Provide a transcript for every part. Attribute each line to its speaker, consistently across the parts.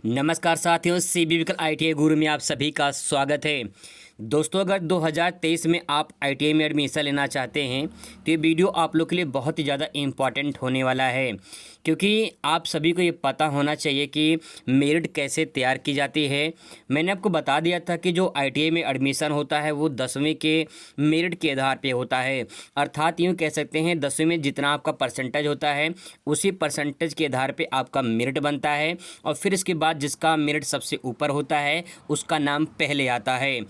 Speaker 1: नमस्कार साथियों, सीबी विकल आईटीआई गुरु में आप सभी का स्वागत है। दोस्तों, अगर 2023 में आप आईटीआई में एडमिशन लेना चाहते हैं तो ये वीडियो आप लोग के लिए बहुत ही ज़्यादा इम्पॉर्टेंट होने वाला है, क्योंकि आप सभी को ये पता होना चाहिए कि मेरिट कैसे तैयार की जाती है। मैंने आपको बता दिया था कि जो आईटीआई में एडमिशन होता है वो 10वीं के मेरिट के आधार पे होता है, अर्थात यूँ कह सकते हैं 10वीं में जितना आपका परसेंटेज होता है उसी परसेंटेज के आधार पे आपका मेरिट बनता है, और फिर इसके बाद जिसका मेरिट सबसे ऊपर होता है उसका नाम पहले आता है।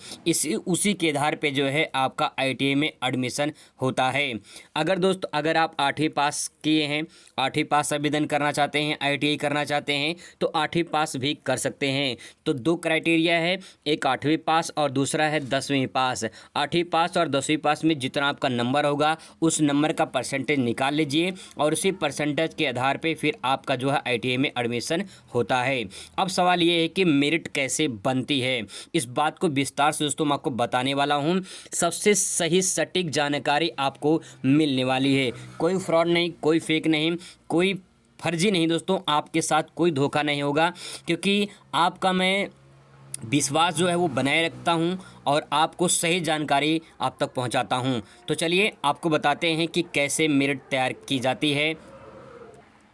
Speaker 1: उसी के आधार पे जो है आपका आईटीआई में एडमिशन होता है। अगर आप 8वीं पास किए हैं, 8वीं पास आवेदन करना चाहते हैं, आईटीआई करना चाहते हैं तो 8वीं पास भी कर सकते हैं। तो दो क्राइटेरिया है, एक 8वीं पास और दूसरा है 10वीं पास। 8वीं पास और 10वीं पास में जितना आपका नंबर होगा उस नंबर का परसेंटेज निकाल लीजिए और उसी परसेंटेज के आधार पे फिर आपका जो है आईटीआई में एडमिशन होता है। अब सवाल ये है कि मेरिट कैसे बनती है, इस बात को विस्तार से दोस्तों मैं आपको बताने वाला हूँ। सबसे सही सटीक जानकारी आपको मिलने वाली है, कोई फ्रॉड नहीं, कोई फेक नहीं, कोई फर्जी नहीं दोस्तों, आपके साथ कोई धोखा नहीं होगा, क्योंकि आपका मैं विश्वास जो है वो बनाए रखता हूं और आपको सही जानकारी आप तक पहुंचाता हूं। तो चलिए आपको बताते हैं कि कैसे मेरिट तैयार की जाती है।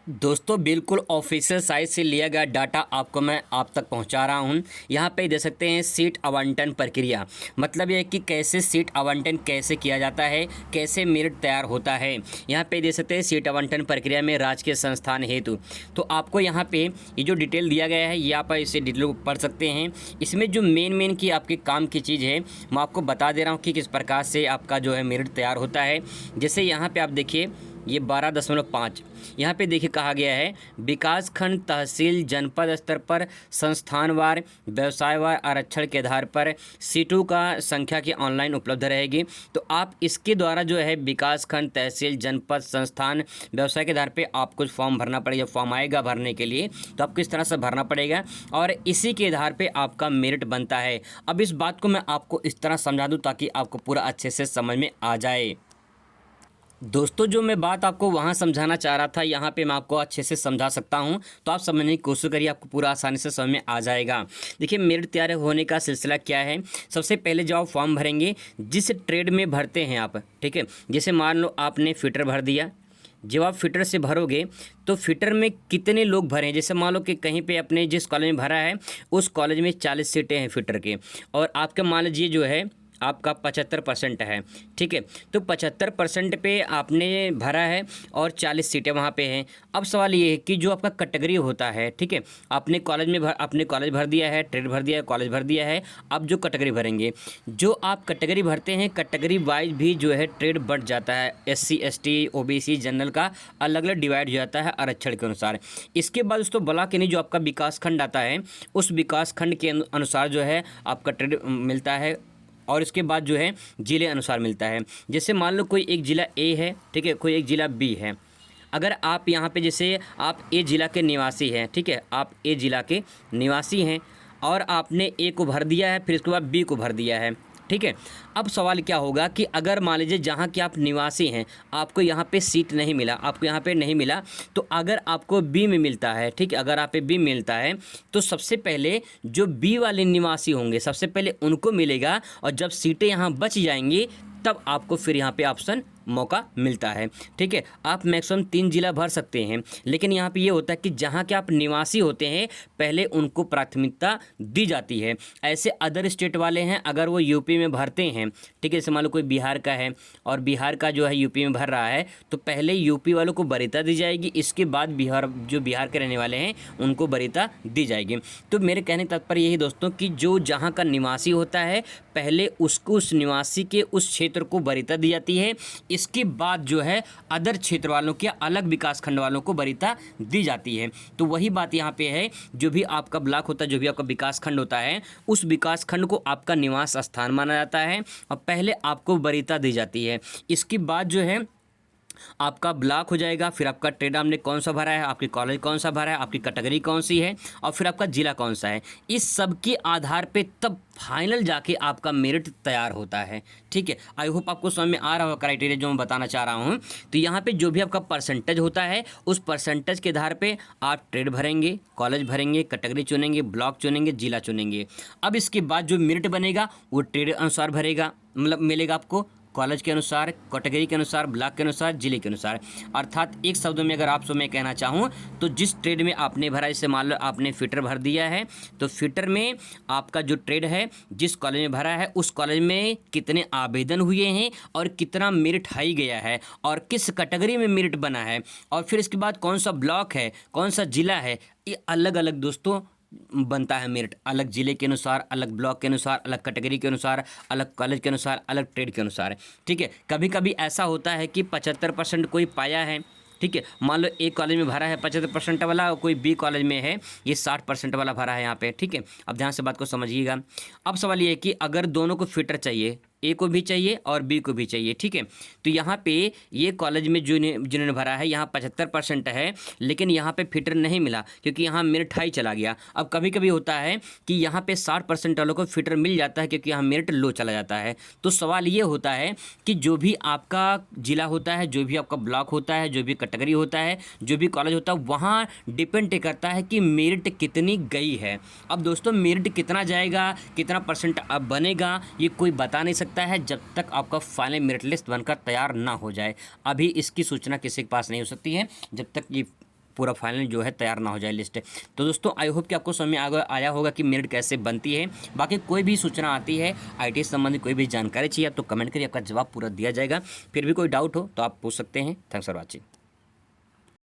Speaker 1: दोस्तों, बिल्कुल ऑफिशियल साइट से लिया गया डाटा आपको मैं आप तक पहुंचा रहा हूं। यहाँ पे दे सकते हैं सीट आवंटन प्रक्रिया, मतलब ये है कि कैसे सीट आवंटन कैसे किया जाता है, कैसे मेरिट तैयार होता है। यहाँ पे दे सकते हैं सीट आवंटन प्रक्रिया में राजकीय संस्थान हेतु। तो आपको यहाँ पे ये जो डिटेल दिया गया है ये आप इसे डिटेल को पढ़ सकते हैं। इसमें जो मेन की आपके काम की चीज़ है मैं आपको बता दे रहा हूँ कि किस प्रकार से आपका जो है मेरिट तैयार होता है। जैसे यहाँ पर आप देखिए ये 12.5 यहाँ पे देखिए कहा गया है विकास खंड, तहसील, जनपद स्तर पर संस्थानवार व्यवसायवार आरक्षण के आधार पर सीटों का संख्या की ऑनलाइन उपलब्ध रहेगी। तो आप इसके द्वारा जो है विकास खंड, तहसील, जनपद, संस्थान, व्यवसाय के आधार पे आपको फॉर्म भरना पड़ेगा। फॉर्म आएगा भरने के लिए तो आपको इस तरह से भरना पड़ेगा और इसी के आधार पर आपका मेरिट बनता है। अब इस बात को मैं आपको इस तरह समझा दूँ ताकि आपको पूरा अच्छे से समझ में आ जाए। दोस्तों, जो मैं बात आपको वहाँ समझाना चाह रहा था यहाँ पे मैं आपको अच्छे से समझा सकता हूँ, तो आप समझने की कोशिश करिए, आपको पूरा आसानी से समझ में आ जाएगा। देखिए मेरिट तैयार होने का सिलसिला क्या है। सबसे पहले जो आप फॉर्म भरेंगे जिस ट्रेड में भरते हैं आप, ठीक है, जैसे मान लो आपने फिटर भर दिया। जब आप फिटर से भरोगे तो फिटर में कितने लोग भरें, जैसे मान लो कि कहीं पे अपने जिस कॉलेज में भरा है उस कॉलेज में 40 सीटें हैं फिटर के, और आपके मान लीजिए जो है आपका 75% है, ठीक है, तो 75% पे आपने भरा है और 40 सीटें वहाँ पे हैं। अब सवाल ये है कि जो आपका कैटेगरी होता है, ठीक है, आपने कॉलेज भर दिया है, ट्रेड भर दिया है, कॉलेज भर दिया है। अब जो कैटेगरी भरेंगे, जो आप कैटेगरी भरते हैं कैटेगरी वाइज भी जो है ट्रेड बढ़ जाता है। SC ST OBC जनरल का अलग अलग डिवाइड हो जाता है आरक्षण के अनुसार। इसके बाद दोस्तों ब्लॉक यानी जो आपका विकास खंड आता है उस विकास खंड के अनुसार जो है आपका ट्रेड मिलता है, और इसके बाद जो है जिले अनुसार मिलता है। जैसे मान लो कोई एक ज़िला A है, ठीक है, कोई एक ज़िला B है। अगर आप यहाँ पे जैसे आप A ज़िला के निवासी हैं, ठीक है, आप A ज़िला के निवासी हैं और आपने A को भर दिया है, फिर इसके बाद B को भर दिया है, ठीक है। अब सवाल क्या होगा कि अगर मान लीजिए जहाँ के आप निवासी हैं आपको यहाँ पे सीट नहीं मिला, आपको यहाँ पे नहीं मिला, तो अगर आपको बी में मिलता है, ठीक है, अगर आप पे बी मिलता है तो सबसे पहले जो बी वाले निवासी होंगे सबसे पहले उनको मिलेगा, और जब सीटें यहाँ बच जाएंगी तब आपको फिर यहाँ पे ऑप्शन मौका मिलता है, ठीक है। आप मैक्सिमम 3 जिला भर सकते हैं, लेकिन यहाँ पे ये होता है कि जहाँ के आप निवासी होते हैं पहले उनको प्राथमिकता दी जाती है। ऐसे अदर स्टेट वाले हैं अगर वो यूपी में भरते हैं, ठीक है, जैसे मान लो कोई बिहार का है और बिहार का जो है यूपी में भर रहा है तो पहले यूपी वालों को वरीयता दी जाएगी, इसके बाद बिहार के रहने वाले हैं उनको वरीयता दी जाएगी। तो मेरे कहने का तात्पर्य यही दोस्तों कि जो जहाँ का निवासी होता है पहले उसको उस निवासी के उस क्षेत्र को वरीयता दी जाती है, इसके बाद जो है अदर क्षेत्र वालों के अलग विकास खंड वालों को वरीयता दी जाती है। तो वही बात यहाँ पे है, जो भी आपका ब्लॉक होता है, जो भी आपका विकास खंड होता है उस विकास खंड को आपका निवास स्थान माना जाता है और पहले आपको वरीयता दी जाती है। इसके बाद जो है आपका ब्लॉक हो जाएगा, फिर आपका ट्रेड आपने कौन सा भरा है, आपकी कॉलेज कौन सा भरा है, आपकी कैटेगरी कौन सी है, और फिर आपका ज़िला कौन सा है। इस सब के आधार पे तब फाइनल जाके आपका मेरिट तैयार होता है। ठीक है, आई होप आपको समझ में आ रहा होगा क्राइटेरिया जो मैं बताना चाह रहा हूँ। तो यहाँ पे जो भी आपका परसेंटेज होता है, उस परसेंटेज के आधार पे आप ट्रेड भरेंगे, कॉलेज भरेंगे, कैटेगरी चुनेंगे, ब्लॉक चुनेंगे, जिला चुनेंगे। अब इसके बाद जो मेरिट बनेगा वो ट्रेड अनुसार भरेगा, मतलब मिलेगा आपको कॉलेज के अनुसार, कैटेगरी के अनुसार, ब्लॉक के अनुसार, जिले के अनुसार। अर्थात एक शब्दों में अगर आपसे मैं कहना चाहूँ तो जिस ट्रेड में आपने भरा, जैसे मान लो आपने फिटर भर दिया है, तो फिटर में आपका जो ट्रेड है जिस कॉलेज में भरा है उस कॉलेज में कितने आवेदन हुए हैं और कितना मेरिट हाई गया है और किस कैटेगरी में मेरिट बना है, और फिर इसके बाद कौन सा ब्लॉक है, कौन सा जिला है, ये अलग अलग दोस्तों बनता है मेरिट। अलग जिले के अनुसार, अलग ब्लॉक के अनुसार, अलग कैटेगरी के अनुसार, अलग कॉलेज के अनुसार, अलग ट्रेड के अनुसार। ठीक है, कभी कभी ऐसा होता है कि 75% कोई पाया है। ठीक है, मान लो एक कॉलेज में भरा है 75% वाला, कोई बी कॉलेज में है ये 60% वाला भरा है यहाँ पे। ठीक है, अब ध्यान से बात को समझिएगा। अब सवाल ये है कि अगर दोनों को फिटर चाहिए, ए को भी चाहिए और बी को भी चाहिए। ठीक है, तो यहाँ पे ये कॉलेज में जिन्होंने भरा है यहाँ 75% है, लेकिन यहाँ पे फिटर नहीं मिला क्योंकि यहाँ मेरिट हाई चला गया। अब कभी कभी होता है कि यहाँ पे 60% वालों को फिटर मिल जाता है क्योंकि यहाँ मेरिट लो चला जाता है। तो सवाल ये होता है कि जो भी आपका जिला होता है, जो भी आपका ब्लॉक होता है, जो भी कैटेगरी होता है, जो भी कॉलेज होता है, वहाँ डिपेंड करता है कि मेरिट कितनी गई है। अब दोस्तों मेरिट कितना जाएगा, कितना परसेंट अब बनेगा, ये कोई बता नहीं सकता है जब तक आपका फाइनल मेरिट लिस्ट बनकर तैयार ना हो जाए। अभी इसकी सूचना किसी के पास नहीं हो सकती है जब तक ये पूरा फाइनल जो है तैयार ना हो जाए लिस्ट। तो दोस्तों आई होप कि आपको समझ में आया होगा कि मेरिट कैसे बनती है। बाकी कोई भी सूचना आती है, आईटी संबंधी कोई भी जानकारी चाहिए तो कमेंट करिए, आपका जवाब पूरा दिया जाएगा। फिर भी कोई डाउट हो तो आप पूछ सकते हैं। Thanks for watching.